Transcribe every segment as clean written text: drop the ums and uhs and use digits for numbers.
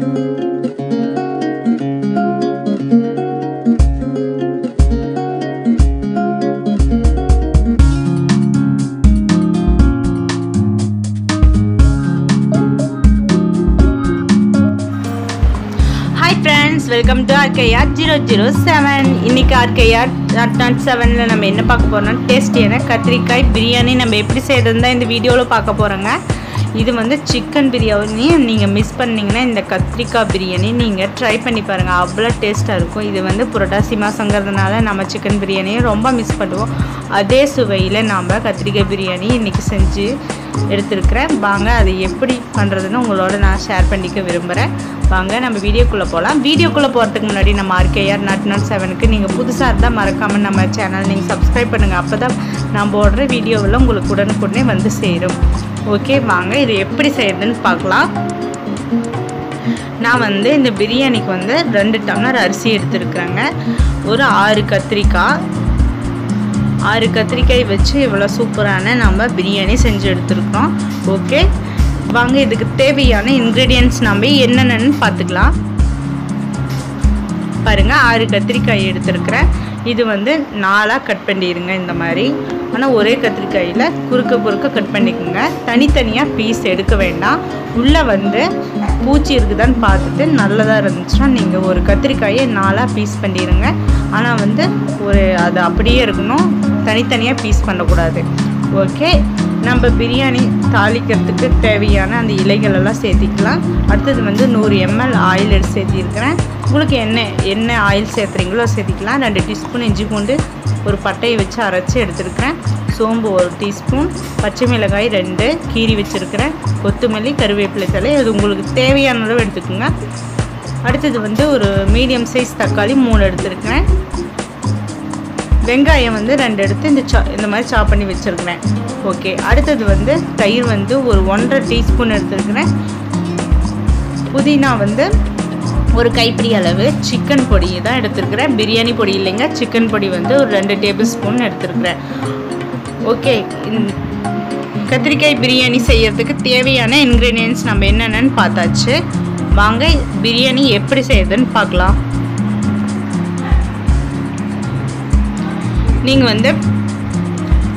Welcome to RKR 007. இன்னைக்கு RKR 7ல நம்ம என்ன பார்க்க போறோம்னா டேஸ்டியான கத்திரிக்காய் பிரியாணி நம்ம எப்படி செய்யறதுன்னு தான் இந்த வீடியோல பார்க்க போறோங்க. இது வந்து chicken பிரியாணி நீங்க மிஸ் பண்ணீங்கன்னா இந்த கத்திரிக்காய் பிரியாணி நீங்க ட்ரை பண்ணி பாருங்க. அவ்வளவு டேஸ்டா இருக்கும். இது வந்து புரட்டாசி மாசம்ங்கிறதுனால நம்ம chicken பிரியாணியை ரொம்ப மிஸ் பண்ணுவோம். அதே சுவையில நாம கத்திரிக்காய் பிரியாணி இன்னைக்கு செஞ்சு எடுத்துக்கிறேன். வாங்க அது எப்படி பண்றதுன்னு உங்களோட நான் ஷேர் பண்ணிக்க விரும்புறேன். வாங்க நம்ம வீடியோக்குள்ள போலாம். வீடியோக்குள்ள போறதுக்கு முன்னாடி நம்ம RKR 7க்கு நீங்க புதுசா இருந்தா மறக்காம நம்ம சேனல் நீங்க சப்ஸ்கிரைப் பண்ணுங்க. அப்பதான் நான் போடுற வீடியோவில் உங்களுக்கு உடனுக்குடனே வந்து சேரும். ஓகே, வாங்க இது எப்படி செய்யறதுன்னு பார்க்கலாம். நான் வந்து இந்த பிரியாணிக்கு வந்து 2 டம்ளர் அரிசி எடுத்துருக்குறேங்க. ஒரு 6 கத்திரிக்காய் வச்சு இவ்வளோ சூப்பரான நம்ம பிரியாணி செஞ்சு எடுத்துருக்கோம். ஓகே, வாங்க இதுக்கு தேவையான இன்க்ரீடியன்ட்ஸ் நம்ம என்னென்னு பார்த்துக்கலாம். பாருங்க, 6 கத்திரிக்காய் எடுத்துருக்கிறேன். இது வந்து 4ஆக கட் பண்ணிடுங்க இந்த மாதிரி. ஆனால் ஒரே கத்திரிக்காயில் குறுக்க கட் பண்ணிக்கோங்க. தனித்தனியாக பீஸ் எடுக்க வேண்டாம். உள்ளே வந்து பூச்சி இருக்குதான்னு பார்த்துட்டு நல்லதாக இருந்துச்சுன்னா நீங்கள் ஒரு கத்திரிக்காயை 4ஆக பீஸ் பண்ணிடுங்க. ஆனால் வந்து அது அப்படியே இருக்கணும், தனித்தனியாக பீஸ் பண்ணக்கூடாது. ஓகே, நம்ம பிரியாணி தாளிக்கிறதுக்கு தேவையான அந்த இலைகள் எல்லாம் சேர்த்திக்கலாம். அடுத்தது வந்து 100 ml ஆயில் எடுத்து சேர்த்திருக்கிறேன். உங்களுக்கு என்ன ஆயில் சேர்த்துறீங்களோ சேர்த்திக்கலாம். 2 டீஸ்பூன் இஞ்சி பூண்டு ஒரு பட்டையை வச்சு அரைச்சி எடுத்துருக்கிறேன். சோம்பு 1 டீஸ்பூன், பச்சை மிளகாய் 2 கீரி வச்சுருக்கிறேன், கொத்தமல்லி கருவேப்பிலை தழை அது உங்களுக்கு தேவையான அளவு எடுத்துக்கோங்க. அடுத்தது வந்து ஒரு மீடியம் சைஸ் தக்காளி 3 எடுத்துருக்கிறேன். வெங்காயம் வந்து 2 எடுத்து இந்த மாதிரி சாப் பண்ணி வச்சுருக்கிறேன். ஓகே, அடுத்தது வந்து தயிர் வந்து ஒரு 1.5 டீஸ்பூன் எடுத்துருக்கிறேன். புதினா வந்து ஒரு கைப்பிடி அளவு. சிக்கன் பொடி தான் எடுத்துருக்கிறேன், பிரியாணி பொடி இல்லைங்க, சிக்கன் பொடி வந்து ஒரு 2 டேபிள் ஸ்பூன் எடுத்துருக்கிறேன். ஓகே, கத்திரிக்காய் பிரியாணி செய்யறதுக்கு தேவையான இன்க்ரீடியன்ட்ஸ் நம்ம என்னென்னு பார்த்தாச்சு. வாங்க பிரியாணி எப்படி செய்யறதுன்னு பார்க்கலாம். நீங்கள் வந்து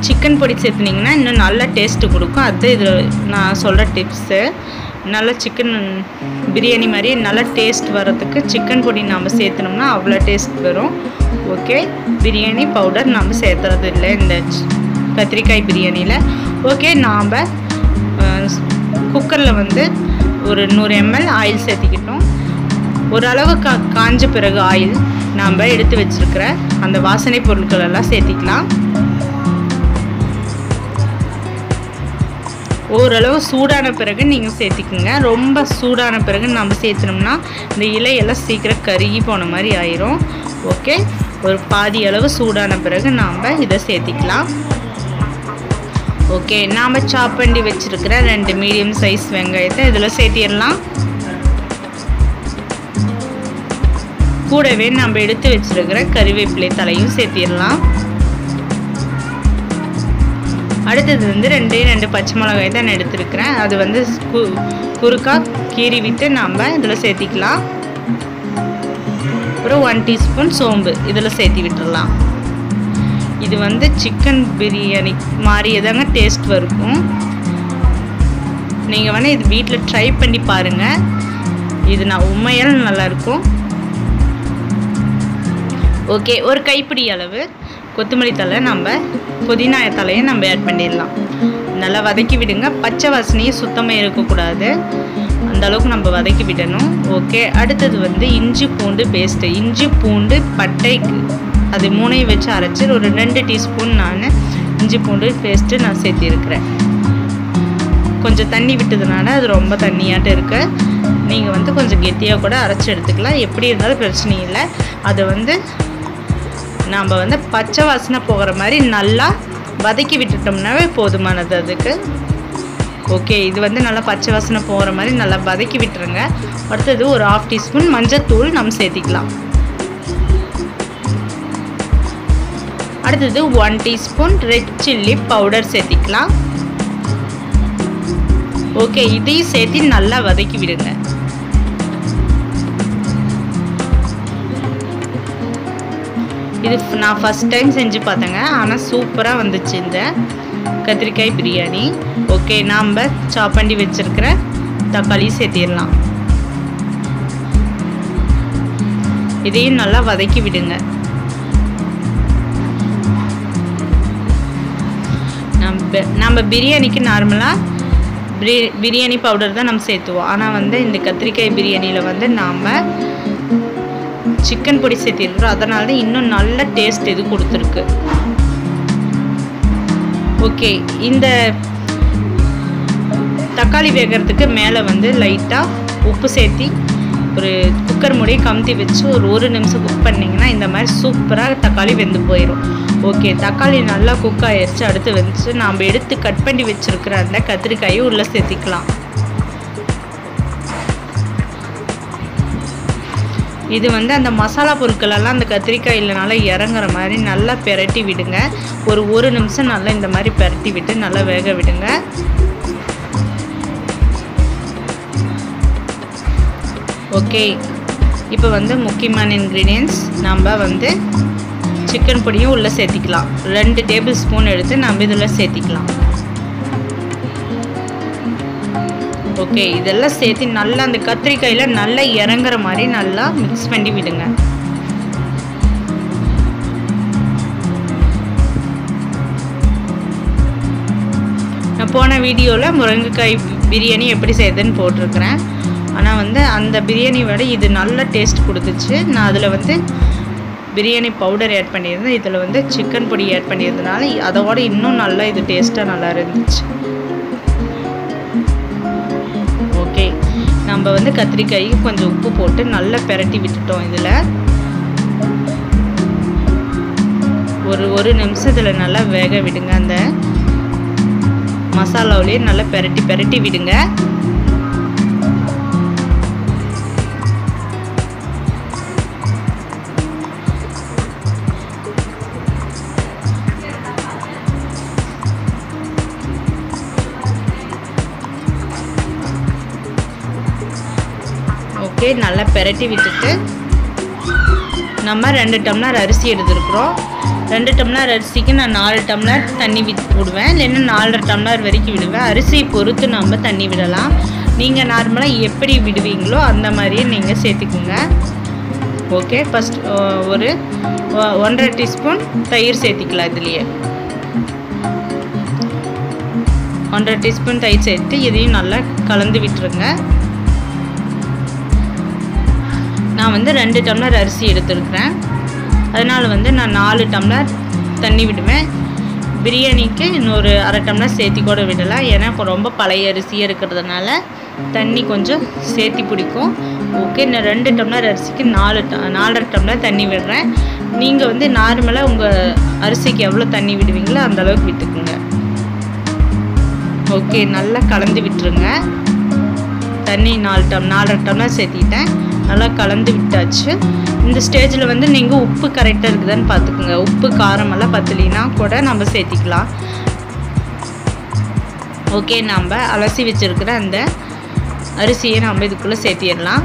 சிக்கன் பொடி சேர்த்துனீங்கன்னா இன்னும் நல்ல டேஸ்ட்டு கொடுக்கும். அது இதில் நான் சொல்கிற டிப்ஸு. நல்ல சிக்கன் பிரியாணி மாதிரி நல்ல டேஸ்ட் வர்றதுக்கு சிக்கன் பொடி நாம் சேர்த்துனோம்னா அவ்வளோ டேஸ்ட் வரும். ஓகே, பிரியாணி பவுடர் நாம் சேர்த்துறது இல்லை இந்த கத்திரிக்காய் பிரியாணியில். ஓகே, நாம் குக்கரில் வந்து ஒரு 100 ml ஆயில் சேர்த்திக்கிட்டோம். ஓரளவு காஞ்ச பிறகு ஆயில் நாம் எடுத்து வச்சுருக்கிற அந்த வாசனை பொருட்கள் எல்லாம் சேர்த்திக்கலாம். ஓரளவு சூடான பிறகு நீங்கள் சேர்த்திக்குங்க. ரொம்ப சூடான பிறகு நம்ம சேர்த்துனோம்னா இந்த இலையெல்லாம் சீக்கிரம் கருகி போன மாதிரி ஆயிரும். ஓகே, ஒரு பாதி அளவு சூடான பிறகு நாம் இதை சேர்த்திக்கலாம். ஓகே, நாம் சாப் பண்ணி வச்சுருக்கிற 2 மீடியம் சைஸ் வெங்காயத்தை இதில் சேர்த்திடலாம். கூடவே நம்ம எடுத்து வச்சிருக்கிற கறிவேப்பிலை தலையும் சேர்த்திடலாம். அடுத்தது வந்து 2 பச்சை மிளகாய் தான் நான் எடுத்துருக்கிறேன். அது வந்து குறுக்கா கீறி விட்டு நம்ம இதில் சேர்த்திக்கலாம். ஒரு 1 டீஸ்பூன் சோம்பு இதில் சேர்த்தி விட்டுடலாம். இது வந்து சிக்கன் பிரியாணி மாதிரியே தாங்க டேஸ்ட் வரும். நீங்கள் வேணால் இது வீட்டில் ட்ரை பண்ணி பாருங்கள். இது நான் உண்மையால் நல்லாயிருக்கும். ஓகே, ஒரு கைப்பிடி அளவு கொத்தமல்லி தழை, நம்ம புதினா தலையை நம்ம ஆட் பண்ணிடலாம். நல்லா வதக்கி விடுங்க. பச்சை வாசனையே சுத்தமாக இருக்கக்கூடாது, அந்த அளவுக்கு நம்ம வதக்கி விடணும். ஓகே, அடுத்தது வந்து இஞ்சி பூண்டு பேஸ்ட்டு. இஞ்சி பூண்டு பட்டை அது 3ஐயும் வச்சு அரைச்சி ஒரு 2 டீஸ்பூன் நான் இஞ்சி பூண்டு பேஸ்ட்டு நான் சேர்த்திருக்கிறேன். கொஞ்சம் தண்ணி விட்டதுனால அது ரொம்ப தண்ணியாட்டு இருக்கு. நீங்கள் வந்து கொஞ்சம் கெட்டியாக கூட அரைச்சி எடுத்துக்கலாம். எப்படி இருந்தாலும் பிரச்சனை இல்லை. அதை வந்து நாம் வந்து பச்சை வாசனை போகிற மாதிரி நல்லா வதக்கி விட்டுட்டோம்னாவே போதுமானது அதுக்கு. ஓகே, இது வந்து நல்லா பச்சை வாசனை போகிற மாதிரி நல்லா வதக்கி விட்டுருங்க. அடுத்தது ஒரு 1/2 டீஸ்பூன் மஞ்சத்தூள் நம்ம சேர்த்திக்கலாம். அடுத்தது 1 டீஸ்பூன் ரெட் சில்லி பவுடர் சேர்த்திக்கலாம். ஓகே, இதையும் சேர்த்து நல்லா வதக்கி விடுங்க. இது நான் ஃபஸ்ட் டைம் செஞ்சு பார்த்தேங்க. ஆனால் சூப்பராக வந்துச்சு இந்த கத்திரிக்காய் பிரியாணி. ஓகே, நாம் சாப் பண்ணி வச்சுருக்கிற தக்காளி சேர்த்திடலாம். இதையும் நல்லா வதக்கி விடுங்க. நம்ம பிரியாணிக்கு நார்மலாக பிரியாணி பவுடர் தான் நம்ம சேர்த்துவோம். ஆனால் வந்து இந்த கத்திரிக்காய் பிரியாணியில் வந்து நாம் சிக்கன் பொடி சேர்த்திருக்கிறோம். அதனால தான் இன்னும் நல்ல டேஸ்ட் இது கொடுத்துருக்கு. ஓகே, இந்த தக்காளி வேகிறதுக்கு மேலே வந்து லைட்டாக உப்பு சேர்த்தி ஒரு குக்கர் மூடி கமுத்தி வச்சு ஒரு நிமிஷம் குக் பண்ணிங்கன்னா இந்த மாதிரி சூப்பராக தக்காளி வெந்து போயிடும். ஓகே, தக்காளி நல்லா குக் ஆகிடுச்சு. அடுத்து வந்துச்சு நாம் எடுத்து கட் பண்ணி வச்சுருக்கிற அந்த கத்திரிக்காயை உள்ளே சேர்த்திக்கலாம். இது வந்து அந்த மசாலா பொருட்களெல்லாம் அந்த கத்திரிக்காயில் நல்லா இறங்குற மாதிரி நல்லா பெரட்டி விடுங்க. ஒரு நிமிஷம் நல்லா இந்த மாதிரி பெரட்டி விட்டு நல்லா வேக விடுங்க. ஓகே, இப்போ வந்து முக்கியமான இன்க்ரீடியன்ட்ஸ் நம்ம வந்து சிக்கன் பொடியும் உள்ளே சேர்த்திக்கலாம். 2 டேபிள் ஸ்பூன் எடுத்து நம்ம இதில் சேர்த்திக்கலாம். ஓகே, இதெல்லாம் சேர்த்து நல்லா அந்த கத்திரிக்காயில் நல்லா இறங்குற மாதிரி நல்லா மிக்ஸ் பண்ணி விடுங்க. நான் போன வீடியோவில் முருங்கைக்காய் பிரியாணி எப்படி செய்யுதுன்னு போட்டிருக்கிறேன். ஆனால் வந்து அந்த பிரியாணி விட இது நல்ல டேஸ்ட் கொடுத்துச்சு. நான் அதில் வந்து பிரியாணி பவுடர் ஆட் பண்ணியிருந்தேன். இதில் வந்து சிக்கன் பொடி ஆட் பண்ணியிருந்தனால அதோட இன்னும் நல்லா இது டேஸ்ட்டாக நல்லா இருந்துச்சு. ஓகே, நம்ம வந்து கத்திரிக்காய்க்கு கொஞ்சம் உப்பு போட்டு நல்லா பெரட்டி விட்டுட்டோம். இதில் ஒரு நிமிஷம் இதில் நல்லா வேக விடுங்க. அந்த மசாலாவிலேயே நல்லா பெரட்டி விடுங்க. ஓகே, நல்லா பெரட்டி விட்டுட்டு நம்ம 2 டம்ளர் அரிசி எடுத்துருக்குறோம். 2 டம்ளர் அரிசிக்கு நான் 4 டம்ளர் தண்ணி விடுவேன், இல்லைன்னா 4.5 டம்ளர் வரைக்கும் விடுவேன். அரிசி பொறுத்து நம்ம தண்ணி விடலாம். நீங்கள் நார்மலாக எப்படி விடுவீங்களோ அந்த மாதிரியே நீங்கள் சேர்த்துக்குங்க. ஓகே, ஃபஸ்ட் ஒரு 1.5 டீஸ்பூன் தயிர் சேர்த்திக்கலாம். இதுலேயே 1.5 டீஸ்பூன் தயிர் சேர்த்து இதையும் நல்லா கலந்து விட்டுருங்க. நான் வந்து 2 டம்ளர் அரிசி எடுத்துருக்கிறேன். அதனால் வந்து நான் 4 டம்ளர் தண்ணி விடுவேன். பிரியாணிக்கு இன்னொரு 1/2 டம்ளர் சேர்த்தி கூட விடலாம். ஏன்னா இப்போ ரொம்ப பழைய அரிசியாக இருக்கிறதுனால தண்ணி கொஞ்சம் சேர்த்தி பிடிக்கும். ஓகே, நான் 2 டம்ளர் அரிசிக்கு 4.5 டம்ளர் தண்ணி விடுறேன். நீங்கள் வந்து நார்மலாக உங்கள் அரிசிக்கு எவ்வளோ தண்ணி விடுவீங்களோ அந்தளவுக்கு விட்டுக்குங்க. ஓகே, நல்லா கலந்து விட்டுருங்க. தண்ணி 4.5 டம்ளர் சேர்த்திட்டேன். நல்லா கலந்து விட்டாச்சு. இந்த ஸ்டேஜில் வந்து நீங்கள் உப்பு கரெக்டாக இருக்குதான்னு பார்த்துக்குங்க. உப்பு காரமெல்லாம் பத்தலினா கூட நம்ம சேர்த்திக்கலாம். ஓகே, நம்ம அலசி வச்சுருக்கிற அந்த அரிசியை நம்ம இதுக்குள்ளே சேர்த்திடலாம்.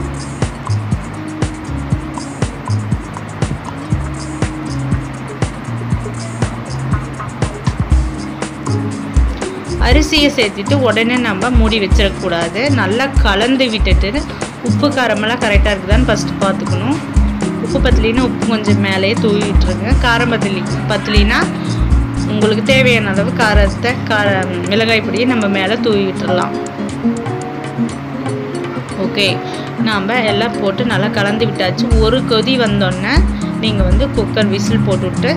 அரிசியை சேர்த்துட்டு உடனே நம்ம மூடி வச்சிடக்கூடாது. நல்லா கலந்து விட்டுட்டு உப்பு காரமெல்லாம் கரெக்டாக இருக்குதான்னு ஃபஸ்ட்டு பார்த்துக்கணும். உப்பு பத்தலினா உப்பு கொஞ்சம் மேலேயே தூவி விட்டுருங்க. காரம் பத்தலினா உங்களுக்கு தேவையான அளவு மிளகாய் பொடியை நம்ம மேலே தூவி விட்டுடலாம். ஓகே, நாம் எல்லாம் போட்டு நல்லா கலந்து விட்டாச்சு. ஒரு கொதி வந்தோடனே நீங்கள் வந்து குக்கர் விசில் போட்டுவிட்டு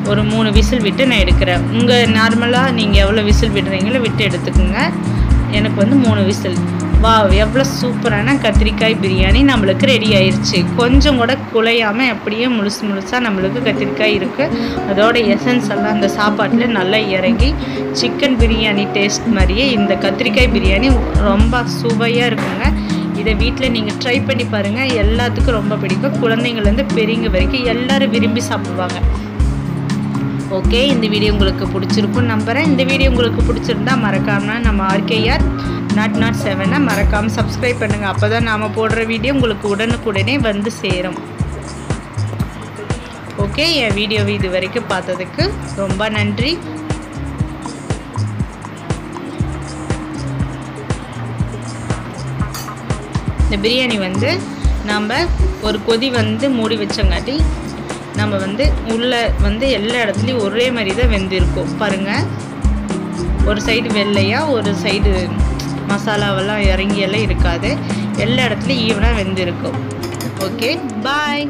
ஒரு 3 விசில் விட்டு நான் எடுக்கிறேன். உங்கள் நார்மலாக நீங்கள் எவ்வளோ விசில் விடுறீங்களோ விட்டு எடுத்துக்கோங்க. எனக்கு வந்து 3 விசில். வா, எவ்வளோ சூப்பரான கத்திரிக்காய் பிரியாணி நம்மளுக்கு ரெடி ஆயிடுச்சு. கொஞ்சம் கூட குலையாமல் அப்படியே முழுசாக நம்மளுக்கு கத்திரிக்காய் இருக்குது. அதோட எசன்ஸ் எல்லாம் அந்த சாப்பாட்டில் நல்லா இறங்கி சிக்கன் பிரியாணி டேஸ்ட் மாதிரியே இந்த கத்திரிக்காய் பிரியாணி ரொம்ப சுவையாக இருக்குங்க. இதை வீட்டில் நீங்கள் ட்ரை பண்ணி பாருங்கள். எல்லாத்துக்கும் ரொம்ப பிடிக்கும். குழந்தைங்கள்லேருந்து பெரியவங்க வரைக்கும் எல்லோரும் விரும்பி சாப்பிடுவாங்க. ஓகே, இந்த வீடியோ உங்களுக்கு பிடிச்சிருக்குன்னு நம்புகிறேன். இந்த வீடியோ உங்களுக்கு பிடிச்சிருந்தா மறக்காமல் நம்ம RKR 007 மறக்காமல் சப்ஸ்கிரைப் பண்ணுங்கள். அப்போ தான் நாம் போடுற வீடியோ உங்களுக்கு உடனுக்குடனே வந்து சேரும். ஓகே, என் வீடியோவை இது வரைக்கும் பார்த்ததுக்கு ரொம்ப நன்றி. இந்த பிரியாணி வந்து நம்ம ஒரு கொதி வந்து மூடி வச்சங்காட்டி நம்ம வந்து உள்ளே வந்து எல்லா இடத்துலையும் ஒரே மாதிரி தான் வெந்திருக்கும் பாருங்கள். ஒரு சைடு வெள்ளையாக ஒரு சைடு மசாலாவெல்லாம் இறங்கி எல்லாம் இருக்காது, எல்லா இடத்துலையும் ஈவனாக வெந்திருக்கும். ஓகே, பாய்.